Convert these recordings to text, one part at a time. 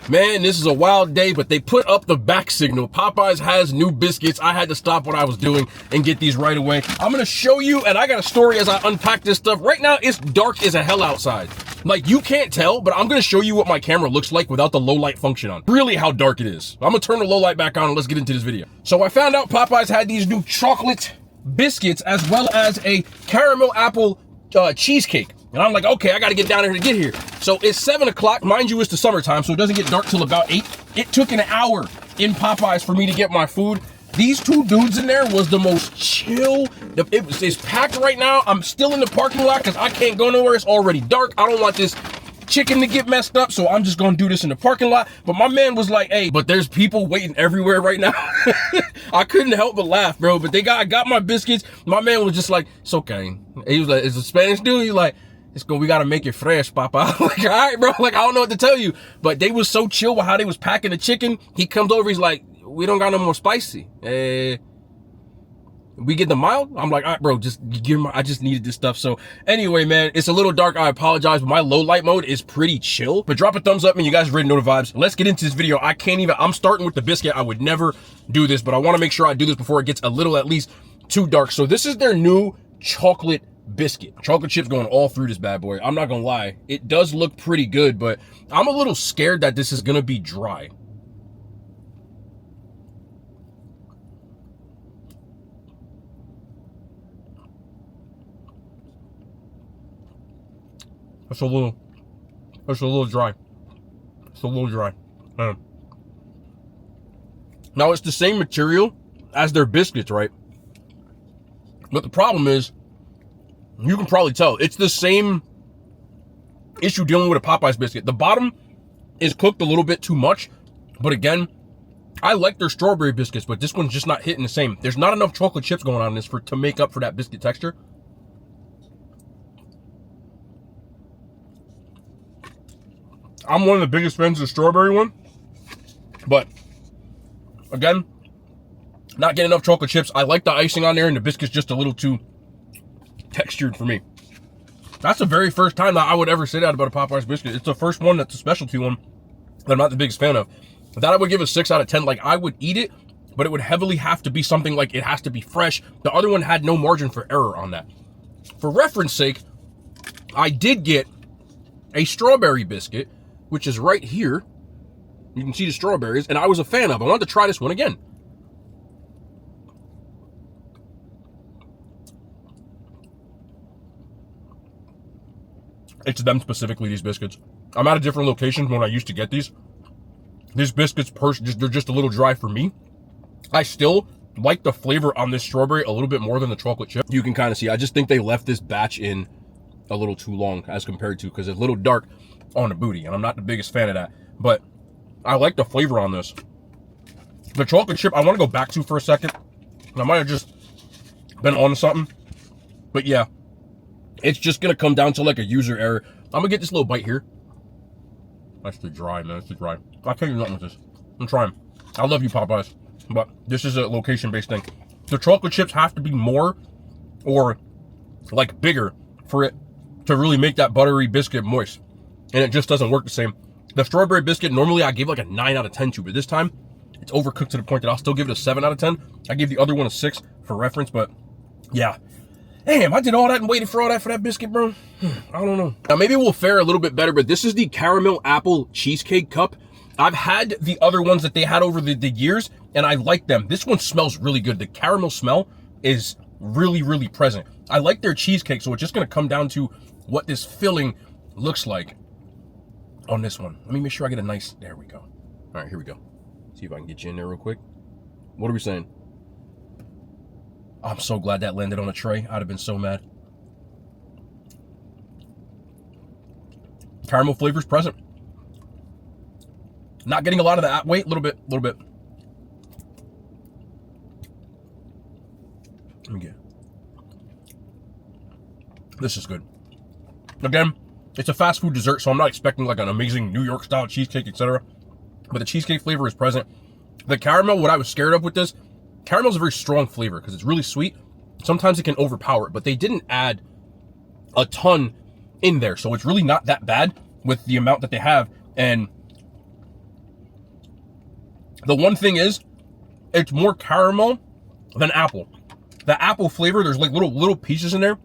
Man, this is a wild day, but they put up the back signal. Popeyes has new biscuits. I had to stop what I was doing and get these right away. I'm gonna show you, and I got a story as I unpack this stuff. Right now, it's dark as a hell outside. Like, you can't tell, but I'm gonna show you what my camera looks like without the low light function on. Really how dark it is. I'm gonna turn the low light back on and let's get into this video. So I found out Popeyes had these new chocolate biscuits as well as a caramel apple cheesecake. And I'm like, okay, I gotta get down here to get here. So it's 7 o'clock. Mind you, it's the summertime, so it doesn't get dark till about 8. It took an hour in Popeyes for me to get my food. These two dudes in there was the most chill. It's packed right now. I'm still in the parking lot because I can't go nowhere. It's already dark. I don't want this chicken to get messed up, so I'm just gonna do this in the parking lot. But my man was like, hey, but there's people waiting everywhere right now. I couldn't help but laugh, bro. But I got my biscuits. My man was just like, it's okay. He was like, it's a Spanish dude. He's like, we gotta make it fresh, Papa. Like, all right, bro. Like, I don't know what to tell you. But they was so chill with how they was packing the chicken. He comes over, he's like, we don't got no more spicy. We get the mild? I'm like, all right, bro, just give me, I just needed this stuff. So anyway, man, it's a little dark. I apologize, but my low light mode is pretty chill. But drop a thumbs up and you guys already know the vibes. Let's get into this video. I'm starting with the biscuit. I would never do this, but I want to make sure I do this before it gets a little, at least, too dark. So this is their new chocolate biscuit. Chocolate chips going all through this bad boy. I'm not gonna lie. It does look pretty good, but I'm a little scared that this is gonna be dry. It's a little dry. It's a little dry. Now it's the same material as their biscuits, right? But the problem is, you can probably tell, it's the same issue dealing with a Popeyes biscuit. The bottom is cooked a little bit too much, but again, I like their strawberry biscuits, but this one's just not hitting the same. There's not enough chocolate chips going on in this to make up for that biscuit texture. I'm one of the biggest fans of the strawberry one, but again, not getting enough chocolate chips. I like the icing on there, and the biscuit's just a little too textured for me. That's the very first time that I would ever say that about a Popeyes biscuit. It's the first one that's a specialty one that I'm not the biggest fan of. That I would give a 6 out of 10. Like, I would eat it, but it would heavily have to be something like it has to be fresh. The other one had no margin for error on that. For reference sake, I did get a strawberry biscuit, which is right here. You can see the strawberries, and I was a fan of. I wanted to try this one again. It's them specifically, these biscuits. I'm at a different location when I used to get these. These biscuits, they're just a little dry for me. I still like the flavor on this strawberry a little bit more than the chocolate chip. You can kind of see, I just think they left this batch in a little too long as compared to, because it's a little dark on the booty, and I'm not the biggest fan of that. But I like the flavor on this. The chocolate chip, I want to go back to for a second. I might have just been on something. But yeah, it's just going to come down to like a user error. I'm going to get this little bite here. That's too dry, man. That's too dry. I can't do nothing with this. I'm trying. I love you, Popeyes. But this is a location-based thing. The chocolate chips have to be more or like bigger for it to really make that buttery biscuit moist. And it just doesn't work the same. The strawberry biscuit, normally I give like a 9 out of 10 to, but this time it's overcooked to the point that I'll still give it a 7 out of 10. I gave the other one a 6 for reference, but yeah. Damn, I did all that and waited for all that for that biscuit, bro. I don't know. Now, maybe we'll fare a little bit better, but this is the caramel apple cheesecake cup. I've had the other ones that they had over the years, and I like them. This one smells really good. The caramel smell is really, really present. I like their cheesecake, so it's just going to come down to what this filling looks like on this one. Let me make sure I get a nice, there we go. All right, here we go. See if I can get you in there real quick. What are we saying? I'm so glad that landed on a tray. I'd have been so mad. Caramel flavor's present. Not getting a lot of that. Wait, a little bit. Let me get. This is good. Again, it's a fast food dessert, so I'm not expecting like an amazing New York style cheesecake, etc. But the cheesecake flavor is present. The caramel, what I was scared of with this, caramel is a very strong flavor because it's really sweet. Sometimes it can overpower it, but they didn't add a ton in there. So it's really not that bad with the amount that they have. And The one thing is, it's more caramel than apple. The apple flavor, there's like little pieces in there,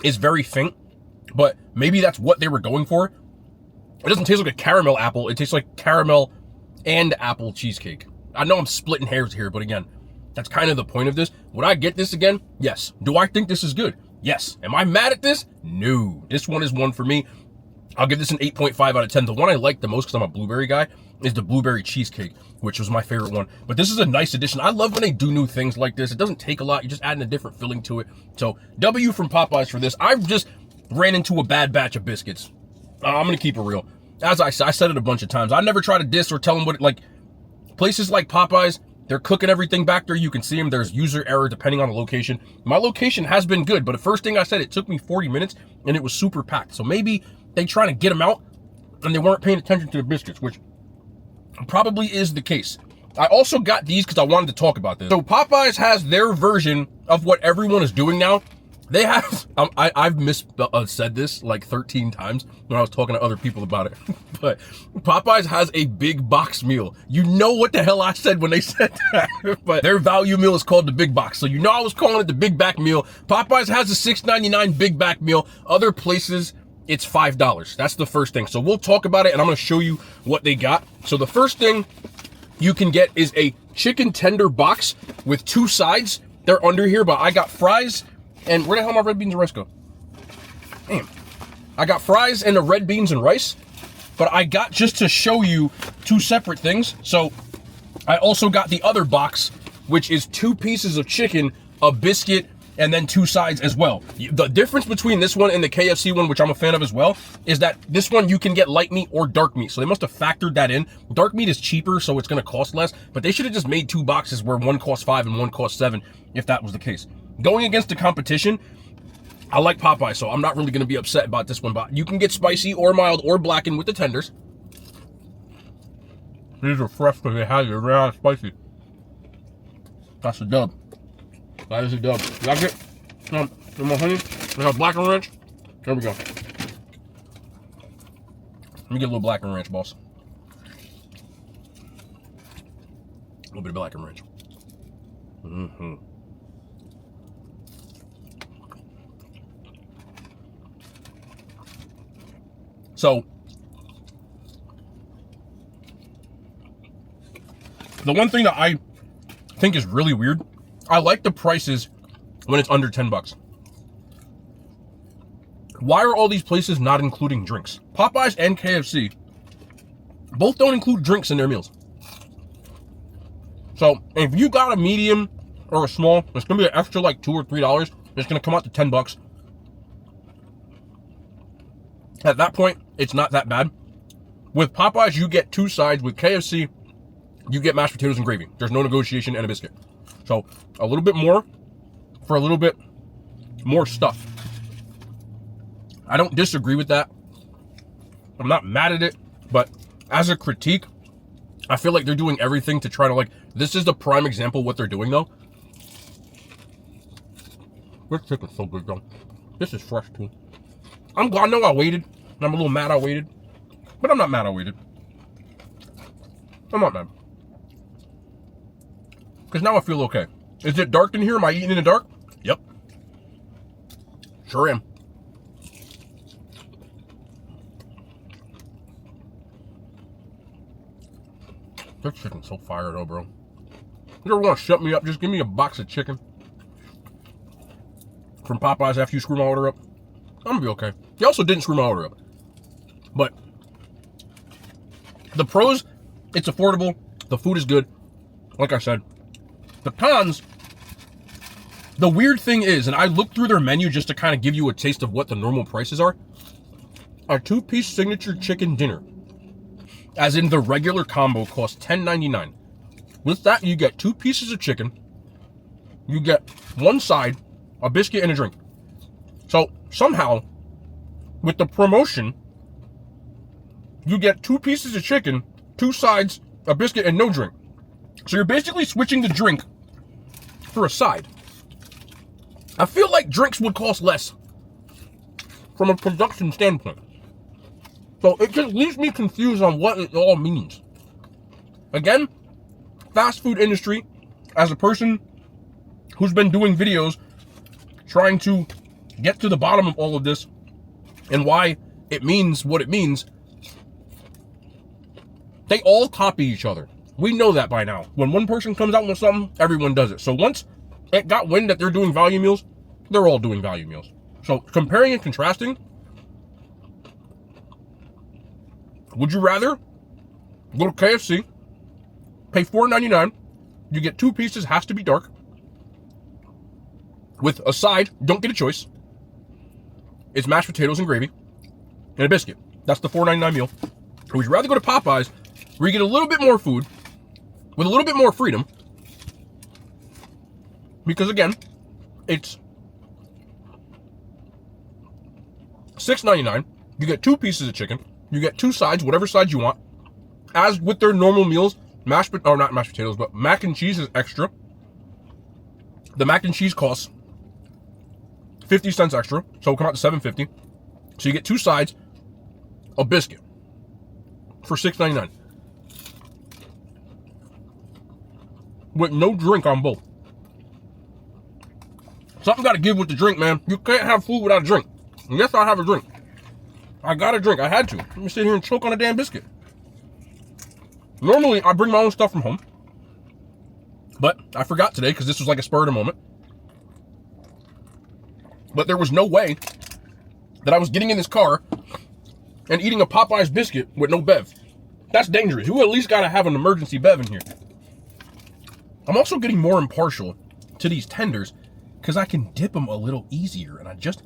is very faint, but maybe that's what they were going for. It doesn't taste like a caramel apple. It tastes like caramel and apple cheesecake. I know I'm splitting hairs here, but again, that's kind of the point of this. Would I get this again? Yes. Do I think this is good? Yes. Am I mad at this? No. This one is one for me. I'll give this an 8.5 out of 10. The one I like the most, because I'm a blueberry guy, is the blueberry cheesecake, which was my favorite one. But this is a nice addition. I love when they do new things like this. It doesn't take a lot. You're just adding a different filling to it. So W from Popeyes for this. I've just ran into a bad batch of biscuits. I'm going to keep it real. As I said it a bunch of times, I never try to diss or tell them what, like, places like Popeyes, they're cooking everything back there. You can see them. There's user error depending on the location. My location has been good, but the first thing I said, it took me 40 minutes and it was super packed. So maybe they trying to get them out and they weren't paying attention to the biscuits, which probably is the case. I also got these because I wanted to talk about this. So Popeyes has their version of what everyone is doing now. They have, I've said this like 13 times when I was talking to other people about it, but Popeyes has a big box meal. You know what the hell I said when they said that, but their value meal is called the big box. So you know I was calling it the big back meal. Popeyes has a $6.99 big back meal. Other places, it's $5. That's the first thing. So we'll talk about it and I'm going to show you what they got. So the first thing you can get is a chicken tender box with 2 sides. They're under here, but I got fries. And where the hell my red beans and rice go? Damn. I got fries and the red beans and rice, but I got, just to show you, 2 separate things. So I also got the other box, which is 2 pieces of chicken, a biscuit, and then 2 sides as well. The difference between this one and the KFC one, which I'm a fan of as well, is that this one you can get light meat or dark meat. So they must have factored that in. Dark meat is cheaper, so it's going to cost less, but they should have just made 2 boxes where one costs $5 and one costs $7, if that was the case. Going against the competition, I like Popeye, so I'm not really going to be upset about this one, but you can get spicy or mild or blackened with the tenders. These are fresh because they had it. They're really spicy. That's a dub. That is a dub. You like it? Some more honey. We have black and ranch. There we go. Let me get a little black and ranch, boss. A little bit of black and ranch. Mm-hmm. So, the one thing that I think is really weird, I like the prices when it's under 10 bucks. Why are all these places not including drinks? Popeyes and KFC both don't include drinks in their meals. So, if you got a medium or a small, it's going to be an extra like $2 or $3. It's going to come out to 10 bucks. At that point, it's not that bad. With Popeyes, you get 2 sides. With KFC, you get mashed potatoes and gravy. There's no negotiation and a biscuit. So, a little bit more for a little bit more stuff. I don't disagree with that. I'm not mad at it, but as a critique, I feel like they're doing everything to try to, like, this is the prime example of what they're doing, though. This chicken's so good, though. This is fresh, too. I know I waited, and I'm a little mad I waited, but I'm not mad I waited. I'm not mad. Because now I feel okay. Is it dark in here? Am I eating in the dark? Yep. Sure am. This chicken's so fire, though, bro. You ever want to shut me up? Just give me a box of chicken from Popeyes after you screw my order up. I'm gonna be okay. He also didn't screw my order up. But the pros, it's affordable. The food is good. Like I said. The cons, the weird thing is, and I looked through their menu just to kind of give you a taste of what the normal prices are. A 2-piece signature chicken dinner, as in the regular combo, costs $10.99. With that, you get 2 pieces of chicken. You get 1 side, a biscuit, and a drink. So somehow, with the promotion, you get 2 pieces of chicken, 2 sides, a biscuit, and no drink. So you're basically switching the drink for a side. I feel like drinks would cost less from a production standpoint. So it just leaves me confused on what it all means. Again, fast food industry, as a person who's been doing videos trying to get to the bottom of all of this and why it means what it means, they all copy each other. We know that by now. When one person comes out with something, everyone does it. So once it got wind that they're doing value meals, they're all doing value meals. So comparing and contrasting, would you rather go to KFC, pay $4.99, you get 2 pieces, has to be dark, with a side, don't get a choice. It's mashed potatoes and gravy, and a biscuit. That's the $4.99 meal. Or would you rather go to Popeyes, where you get a little bit more food, with a little bit more freedom, because again, it's $6.99, you get 2 pieces of chicken, you get 2 sides, whatever sides you want. As with their normal meals, not mashed potatoes, but mac and cheese is extra. The mac and cheese costs 50 cents extra, so it'll come out to $7.50. So you get 2 sides, a biscuit for $6.99. With no drink on both. Something got to give with the drink, man. You can't have food without a drink. And yes, I have a drink. I got a drink. I had to. Let me sit here and choke on a damn biscuit. Normally, I bring my own stuff from home. But I forgot today because this was like a spur of the moment. But there was no way that I was getting in this car and eating a Popeyes biscuit with no bev. That's dangerous. You at least got to have an emergency bev in here. I'm also getting more impartial to these tenders because I can dip them a little easier. And I just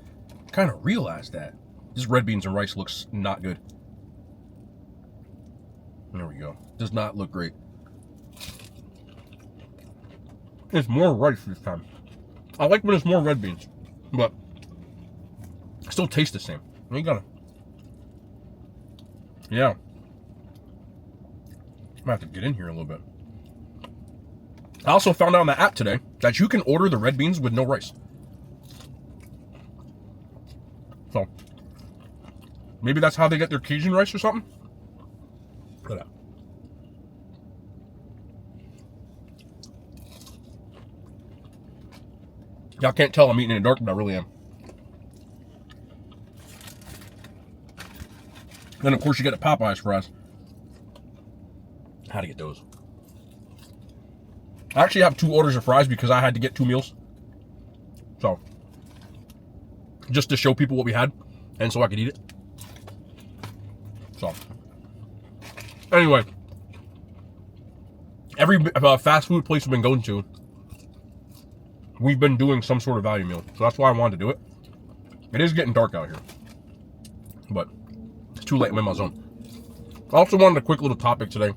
kind of realized that. This red beans and rice looks not good. There we go. Does not look great. It's more rice this time. I like when it's more red beans, but it still tastes the same. You gotta, yeah. I'm gonna have to get in here a little bit. I also found out on the app today that you can order the red beans with no rice. So, maybe that's how they get their Cajun rice or something? Look at that. Y'all can't tell I'm eating in the dark, but I really am. Then, of course, you get the Popeyes fries. How to get those? I actually have 2 orders of fries because I had to get 2 meals. So, just to show people what we had, and so I could eat it. So, anyway, every fast food place we've been going to, we've been doing some sort of value meal. So that's why I wanted to do it. It is getting dark out here, but it's too late. I'm in my zone. I also wanted a quick little topic today,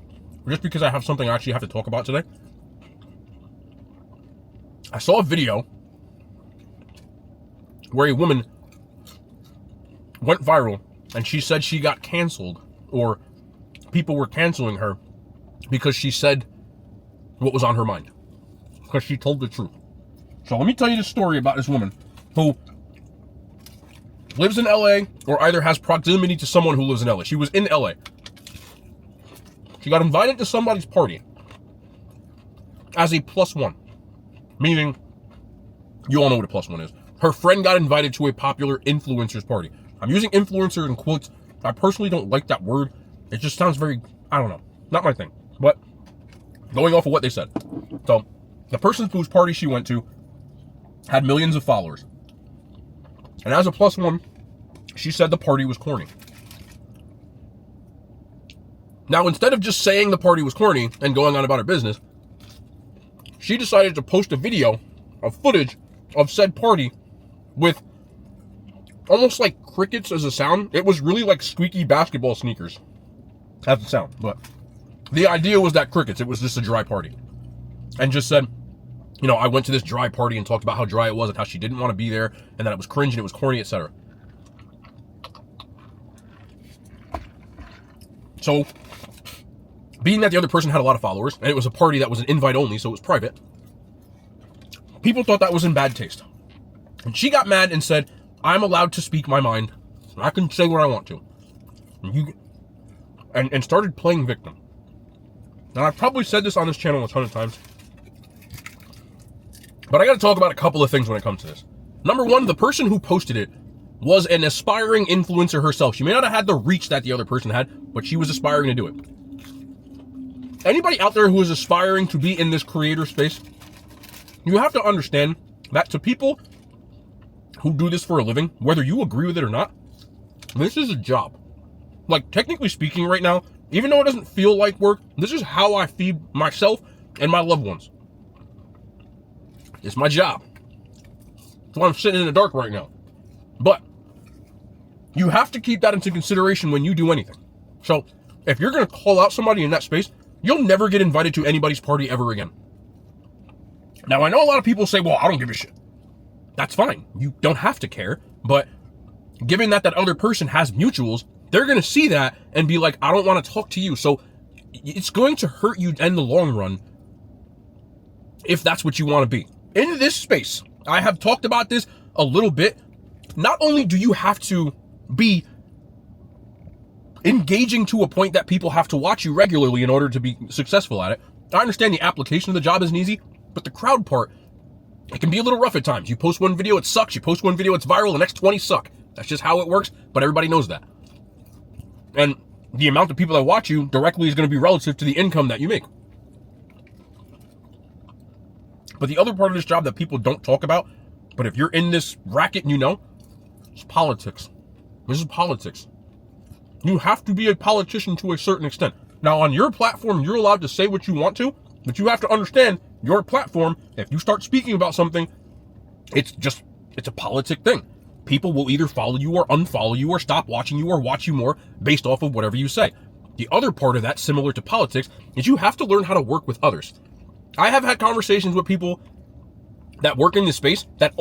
just because I have something I actually have to talk about today. I saw a video where a woman went viral and she said she got canceled, or people were canceling her because she said what was on her mind, because she told the truth. So let me tell you the story about this woman who lives in LA, or either has proximity to someone who lives in LA. She was in LA. She got invited to somebody's party as a +1. Meaning, you all know what a +1 is. Her friend got invited to a popular influencer's party. I'm using influencer in quotes. I personally don't like that word. It just sounds very, I don't know, not my thing. But going off of what they said. So, the person whose party she went to had millions of followers. And as a +1, she said the party was corny. Now, instead of just saying the party was corny and going on about her business, she decided to post a video of footage of said party with almost like crickets as a sound. It was really like squeaky basketball sneakers as a sound, but the idea was that crickets, it was just a dry party. And just said, you know, I went to this dry party and talked about how dry it was and how she didn't want to be there and that it was cringe and it was corny, etc. So, being that the other person had a lot of followers, and it was a party that was an invite only, so it was private, people thought that was in bad taste. And she got mad and said, I'm allowed to speak my mind. I can say what I want to. And started playing victim. And I've probably said this on this channel a ton of times, but I got to talk about a couple of things when it comes to this. Number one, the person who posted it was an aspiring influencer herself. She may not have had the reach that the other person had, but she was aspiring to do it. Anybody out there who is aspiring to be in this creator space, you have to understand that to people who do this for a living, whether you agree with it or not, this is a job. Like, technically speaking right now, even though it doesn't feel like work, this is how I feed myself and my loved ones. It's my job. That's why I'm sitting in the dark right now. But you have to keep that into consideration when you do anything. So if you're going to call out somebody in that space, you'll never get invited to anybody's party ever again. Now, I know a lot of people say, well, I don't give a shit. That's fine. You don't have to care. But given that that other person has mutuals, they're going to see that and be like, I don't want to talk to you. So it's going to hurt you in the long run if that's what you want to be. In this space, I have talked about this a little bit. Not only do you have to be engaging to a point that people have to watch you regularly in order to be successful at it. I understand the application of the job isn't easy, but the crowd part, it can be a little rough at times. You post one video, it sucks. You post one video, it's viral. The next 20 suck. That's just how it works, but everybody knows that. And the amount of people that watch you directly is going to be relative to the income that you make. But the other part of this job that people don't talk about, but if you're in this racket and you know, it's politics. This is politics. You have to be a politician to a certain extent. Now, on your platform, you're allowed to say what you want to, but you have to understand your platform, if you start speaking about something, it's a politic thing. People will either follow you or unfollow you or stop watching you or watch you more based off of whatever you say. The other part of that, similar to politics, is you have to learn how to work with others. I have had conversations with people that work in this space that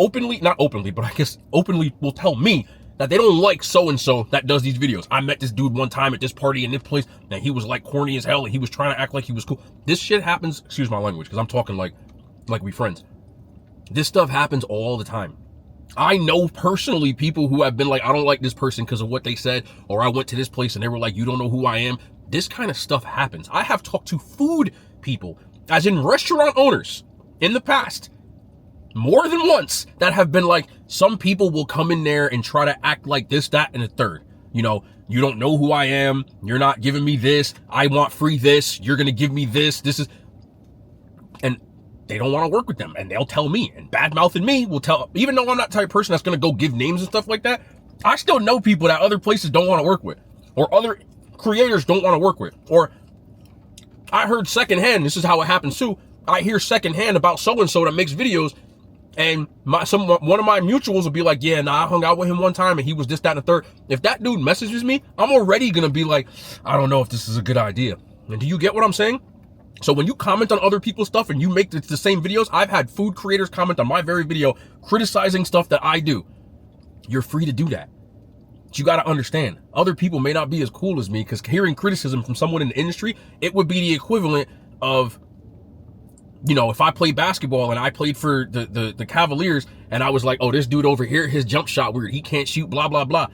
not openly, but I guess openly will tell me that they don't like so-and-so that does these videos. I met this dude one time at this party in this place, and he was like corny as hell, and he was trying to act like he was cool. This shit happens, excuse my language, because I'm talking like we friends. This stuff happens all the time. I know personally people who have been like, I don't like this person because of what they said, or I went to this place and they were like, you don't know who I am. This kind of stuff happens. I have talked to food people, as in restaurant owners, in the past, more than once, that have been like, some people will come in there and try to act like this, that, and the third. You know, you don't know who I am. You're not giving me this. I want free this. You're going to give me this. This is, and they don't want to work with them. And they'll tell me, and bad mouthing me will tell, even though I'm not the type of person that's going to go give names and stuff like that, I still know people that other places don't want to work with, or other creators don't want to work with. Or I heard secondhand, this is how it happens too. I hear secondhand about so-and-so that makes videos, and one of my mutuals will be like, yeah, nah, I hung out with him one time and he was this, that, and the third. If that dude messages me, I'm already going to be like, I don't know if this is a good idea. And do you get what I'm saying? So when you comment on other people's stuff and you make the same videos, I've had food creators comment on my very video criticizing stuff that I do. You're free to do that. But you got to understand, other people may not be as cool as me, because hearing criticism from someone in the industry, it would be the equivalent of, you know, if I played basketball and I played for the Cavaliers and I was like, oh, this dude over here, his jump shot weird, he can't shoot, blah, blah, blah.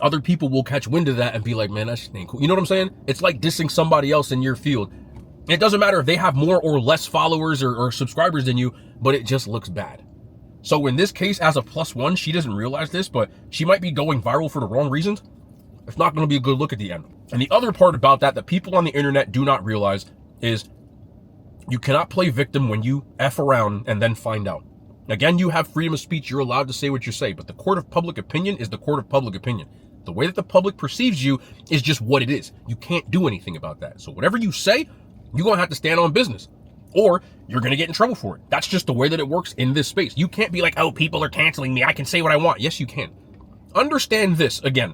Other people will catch wind of that and be like, man, that shit ain't cool. You know what I'm saying? It's like dissing somebody else in your field. It doesn't matter if they have more or less followers or subscribers than you, but it just looks bad. So in this case, as a +1, she doesn't realize this, but she might be going viral for the wrong reasons. It's not going to be a good look at the end. And the other part about that people on the internet do not realize is you cannot play victim when you F around and then find out. Again, you have freedom of speech. You're allowed to say what you say, but the court of public opinion is the court of public opinion. The way that the public perceives you is just what it is. You can't do anything about that. So whatever you say, you're going to have to stand on business, or you're going to get in trouble for it. That's just the way that it works in this space. You can't be like, oh, people are canceling me, I can say what I want. Yes, you can. Understand this again.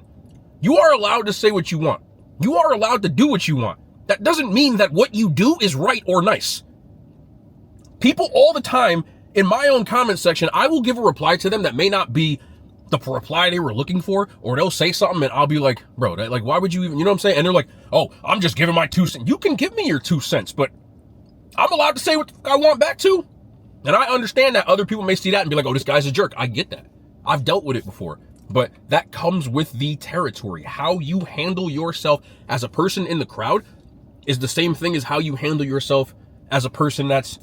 You are allowed to say what you want. You are allowed to do what you want. That doesn't mean that what you do is right or nice. People all the time in my own comment section, I will give a reply to them that may not be the reply they were looking for, or they'll say something and I'll be like, bro, like, why would you even, you know what I'm saying? And they're like, oh, I'm just giving my 2 cents. You can give me your 2 cents, but I'm allowed to say what I want back too. And I understand that other people may see that and be like, oh, this guy's a jerk. I get that. I've dealt with it before, but that comes with the territory. How you handle yourself as a person in the crowd is the same thing as how you handle yourself as a person that's,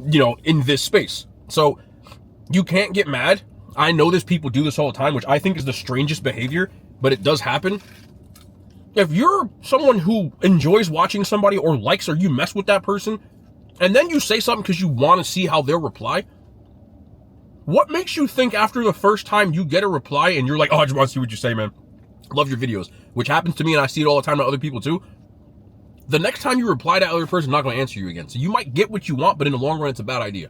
you know, in this space. So you can't get mad. I know there's people do this all the time, which I think is the strangest behavior, but it does happen. If you're someone who enjoys watching somebody or likes, or you mess with that person, and then you say something because you want to see how they'll reply, what makes you think after the first time you get a reply and you're like, oh, I just want to see what you say, man. Love your videos, which happens to me and I see it all the time to other people too. The next time you reply to that other person, not going to answer you again. So you might get what you want, but in the long run, it's a bad idea.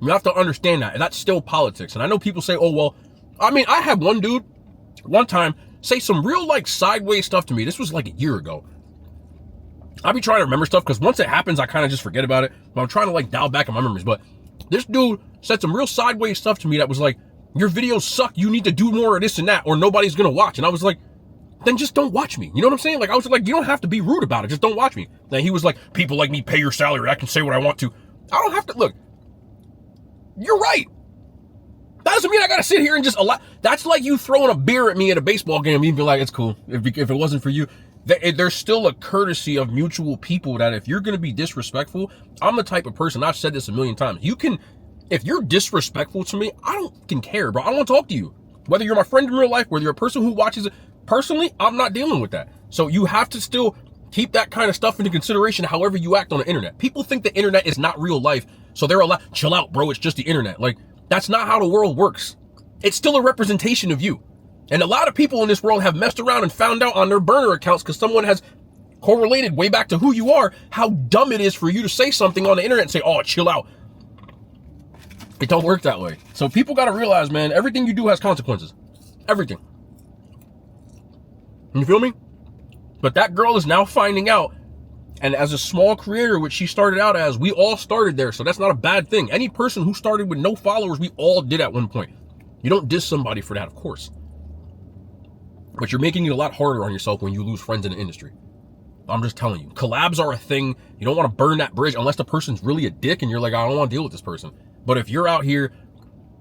You have to understand that, and that's still politics. And I know people say, oh, well, I mean, I had one dude one time say some real like sideways stuff to me. This was like a year ago. I'll be trying to remember stuff because once it happens, I kind of just forget about it. But I'm trying to like dial back in my memories. But this dude said some real sideways stuff to me that was like, your videos suck. You need to do more of this and that, or nobody's going to watch. And I was like, then just don't watch me. You know what I'm saying? Like, I was like, you don't have to be rude about it. Just don't watch me. Then he was like, people like me pay your salary. I can say what I want to. I don't have to. Look, you're right. That doesn't mean I got to sit here and just allow. That's like you throwing a beer at me at a baseball game and you'd be like, it's cool. If it wasn't for you, there's still a courtesy of mutual people that if you're going to be disrespectful, I'm the type of person, I've said this a million times. You can, if you're disrespectful to me, I don't fucking care, bro. I don't want to talk to you. Whether you're my friend in real life, whether you're a person who watches it, personally, I'm not dealing with that. So you have to still keep that kind of stuff into consideration however you act on the internet. People think the internet is not real life, so they're allowed, chill out, bro, it's just the internet. Like, that's not how the world works. It's still a representation of you. And a lot of people in this world have messed around and found out on their burner accounts because someone has correlated way back to who you are, how dumb it is for you to say something on the internet and say, oh, chill out. It don't work that way. So people got to realize, man, everything you do has consequences. Everything. You feel me? But that girl is now finding out. And as a small creator, which she started out as, we all started there. So that's not a bad thing. Any person who started with no followers, we all did at one point. You don't diss somebody for that, of course. But you're making it a lot harder on yourself when you lose friends in the industry. I'm just telling you. Collabs are a thing. You don't want to burn that bridge unless the person's really a dick and you're like, I don't want to deal with this person. But if you're out here,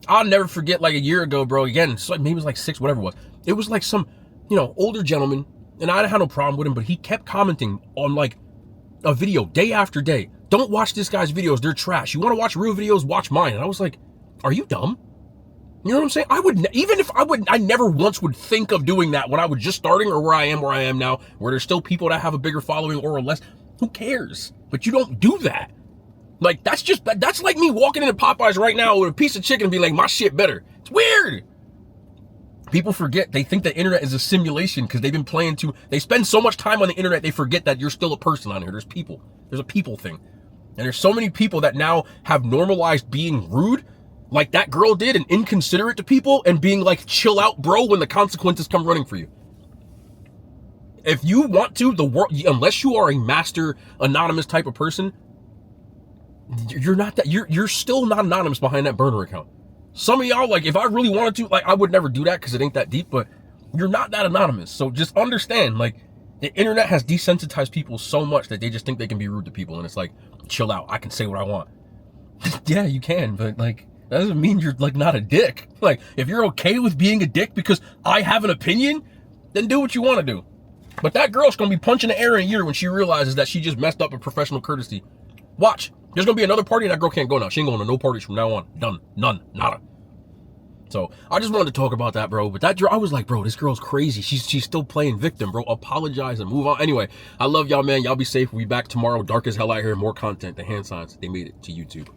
I'll never forget like a year ago, bro. Again, it's like, maybe it was like 6, whatever it was. It was like some, older gentleman. And I had no problem with him, but he kept commenting on like a video day after day. Don't watch this guy's videos. They're trash. You want to watch real videos? Watch mine. And I was like, are you dumb? You know what I'm saying? I would, even if I never once would think of doing that when I was just starting or where I am now, where there's still people that have a bigger following or less. Who cares? But you don't do that. Like, that's like me walking into Popeyes right now with a piece of chicken and be like, my shit better. It's weird. People forget. They think the internet is a simulation because they've been playing they spend so much time on the internet, they forget that you're still a person on here. There's people. There's a people thing. And there's so many people that now have normalized being rude, like that girl did, and inconsiderate to people, and being like, chill out, bro, when the consequences come running for you. If you want to, the world, unless you are a master anonymous type of person, you're not that, you're still not anonymous behind that burner account. Some of y'all, like, if I really wanted to, like, I would never do that because it ain't that deep, but you're not that anonymous. So just understand, like, the internet has desensitized people so much that they just think they can be rude to people. And it's like, chill out. I can say what I want. Yeah, you can, but like, that doesn't mean you're like not a dick. Like, if you're okay with being a dick because I have an opinion, then do what you want to do. But that girl's going to be punching the air in a year when she realizes that she just messed up a professional courtesy. Watch. There's going to be another party and that girl can't go now. She ain't going to no parties from now on. Done. None. Nada. So I just wanted to talk about that, bro. But that girl, I was like, bro, this girl's crazy. She's still playing victim, bro. Apologize and move on. Anyway, I love y'all, man. Y'all be safe. We'll be back tomorrow. Dark as hell out here. More content. The hand signs. They made it to YouTube.